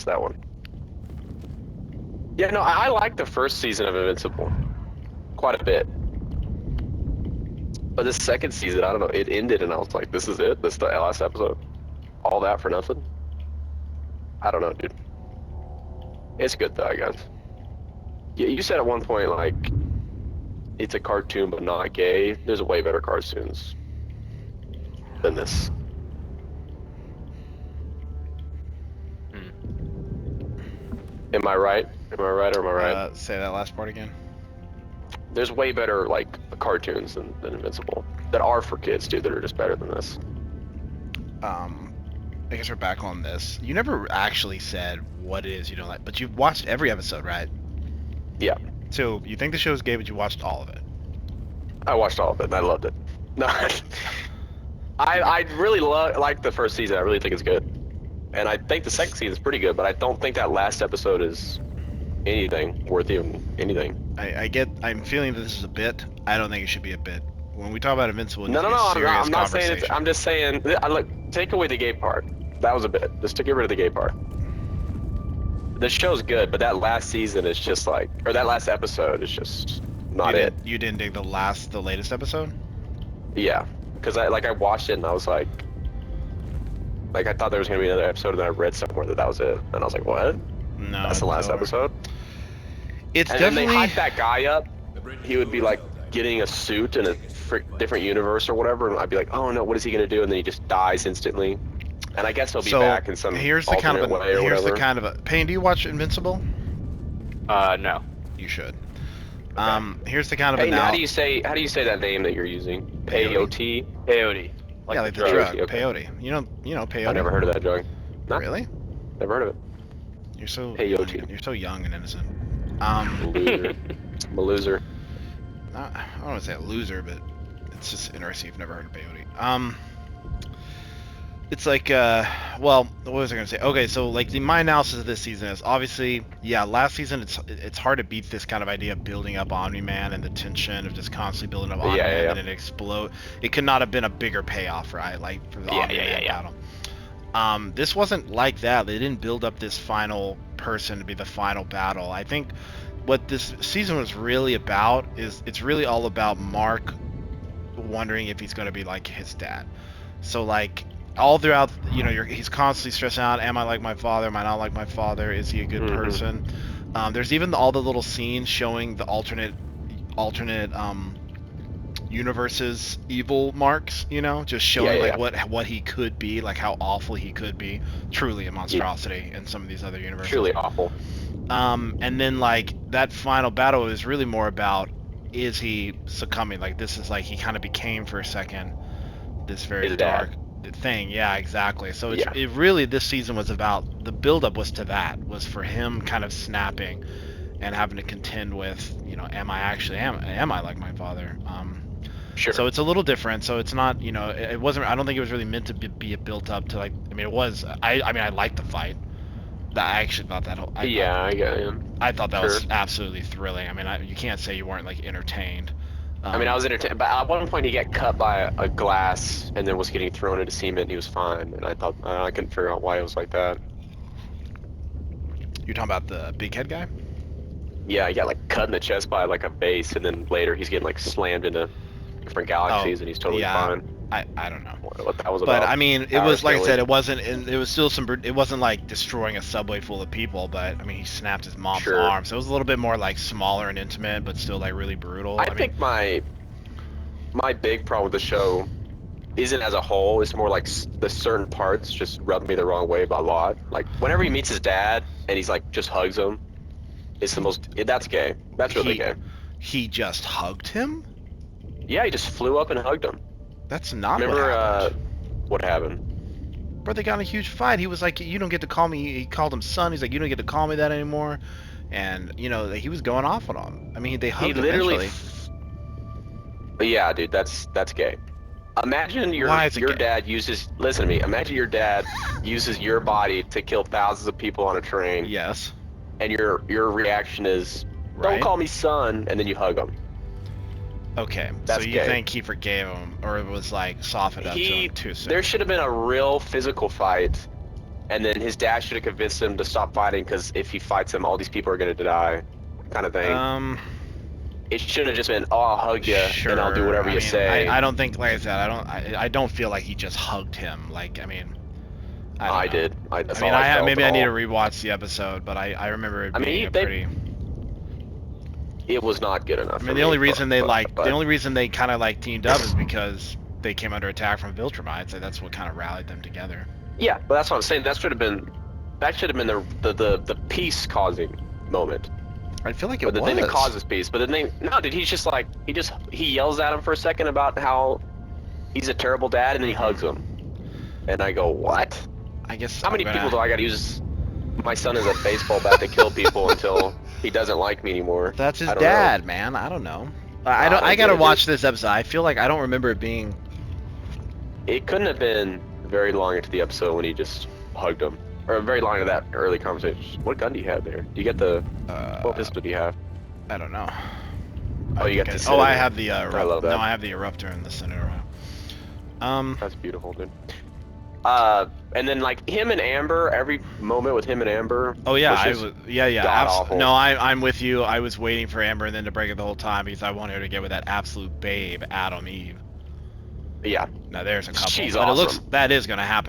that one. Yeah, no, I like the first season of Invincible quite a bit. But the second season, I don't know, it ended and I was like, this is it? This is the last episode? All that for nothing? I don't know, dude. It's good though, I guess. Yeah, you said at one point, like, it's a cartoon but not gay. There's way better cartoons than this. Am I right? Am I right or am I right? Say that last part again. There's way better, like, cartoons than Invincible. That are for kids, dude, that are just better than this. I guess we're back on this. You never actually said what it is you don't like, but you've watched every episode, right? Yeah. So, you think the show's gay, but you watched all of it? I watched all of it and I loved it. No, I really like the first season. I really think it's good. And I think the second season is pretty good, but I don't think that last episode is anything worth even anything. I'm feeling that this is a bit. I don't think it should be a bit. When we talk about Invincible, No, I'm not saying it's. I'm just saying. Look, take away the gay part. That was a bit. Just to get rid of the gay part. The show's good, but that last season is just like, or that last episode is just not it. You didn't dig the latest episode? Yeah, because I watched it and I was like I thought there was gonna be another episode, and then I read somewhere that was it, and I was like, what? No, that's the last episode. It's and definitely. Then they hyped that guy up. He would be like getting a suit in a different universe or whatever, and I'd be like, oh no, what is he gonna do? And then he just dies instantly. And I guess he'll be back in some way or whatever. Here's the kind of a... Payne, do you watch Invincible? No. You should. Okay. Here's the kind of... Hey, how do you say that name that you're using? Peyote? Peyote. Like the drug. Okay. Peyote. You know peyote? I never heard of that drug. No? Really? Never heard of it. You're so peyote. You're so young and innocent. Loser. I'm a loser. I don't want to say a loser, but it's just interesting you've never heard of peyote. It's like, well, what was I gonna say? Okay, so like my analysis of this season is obviously, yeah, last season it's hard to beat this kind of idea of building up Omni-Man and the tension of just constantly building up Omni-Man and then it explode. It could not have been a bigger payoff, right? Like for the Omni-Man battle. This wasn't like that. They didn't build up this final person to be the final battle. I think what this season was really about is it's really all about Mark wondering if he's going to be like his dad. So like all throughout, he's constantly stressing out, am I like my father, am I not like my father, is he a good person? There's even all the little scenes showing the alternate universes evil Marks, just showing what he could be, like how awful he could be, truly a monstrosity in some of these other universes. Truly awful. And then like that final battle is really more about, is he succumbing? Like this is like he kind of became for a second this very dark thing. Yeah, exactly. So it really, this season was about, the buildup was to that, was for him kind of snapping and having to contend with, am I like my father? Sure. So it's a little different. So it's not, it wasn't, I don't think it was really meant to be built up to like, it was, I liked the fight. I actually thought that. I thought that was absolutely thrilling. I mean, you can't say you weren't like entertained. I was entertained, but at one point he got cut by a glass and then was getting thrown into cement and he was fine. And I thought, I couldn't figure out why it was like that. You're talking about the big head guy? Yeah, he got like cut in the chest by like a vase, and then later he's getting like slammed into different galaxies and he's totally fine. I don't know what that was about. But I mean, it was like I said, it wasn't, it was still it wasn't like destroying a subway full of people, but I mean, he snapped his mom's arm, so it was a little bit more like smaller and intimate, but still like really brutal. I think my big problem with the show isn't as a whole, it's more like the certain parts just rubbed me the wrong way a lot. Like whenever he meets his dad and he's like just hugs him, it's the most, that's gay. That's really gay. He just hugged him? Yeah, he just flew up and hugged him. That's not what happened. Bro, they got in a huge fight. He was like, you don't get to call me, he called him son. He's like, you don't get to call me that anymore. And, he was going off on him. I mean, they hugged eventually. Yeah, dude, that's gay. Imagine your dad uses, listen to me, imagine your dad uses your body to kill thousands of people on a train. Yes. And your reaction is, don't call me son, and then you hug him. Okay, that's so you think he forgave him, or it was like softened up to him too soon? There should have been a real physical fight, and then his dad should have convinced him to stop fighting because if he fights him, all these people are gonna die, kind of thing. It should have just been, oh, I'll hug you, Sure. and I'll do whatever you say. I don't think, like I said, I don't feel like he just hugged him. Like, I mean, I did. That's I mean, all I felt maybe at I need to all. rewatch the episode, but I remember it being pretty. It was not good enough. I mean, the only reason they kind of like teamed up is because they came under attack from Viltrumites. So that's what kind of rallied them together. Yeah, but that's what I'm saying. That should have been the peace causing moment. I feel like it was. Then it causes peace. But then he's just like he yells at him for a second about how he's a terrible dad, and then he hugs him. And I go, what? I guess. How many people do I got to use my son as a baseball bat to kill people until he doesn't like me anymore? That's his dad, man. I don't know. I gotta watch this episode. I feel like I don't remember it being. It couldn't have been very long into the episode when he just hugged him. Or very long into that early conversation. What gun do you have there? Do you get the... what pistol do you have? I don't know. Oh, you got the... Oh, I have the... I love that. No, I have the Eruptor in the center. That's beautiful, dude. And then, like, him and Amber, every moment with him and Amber... Oh, yeah, god-awful. No, I'm with you. I was waiting for Amber and then to break it the whole time because I wanted her to get with that absolute babe, Adam Eve. Yeah. Now, there's a couple. She's but awesome. It looks... That is going to happen.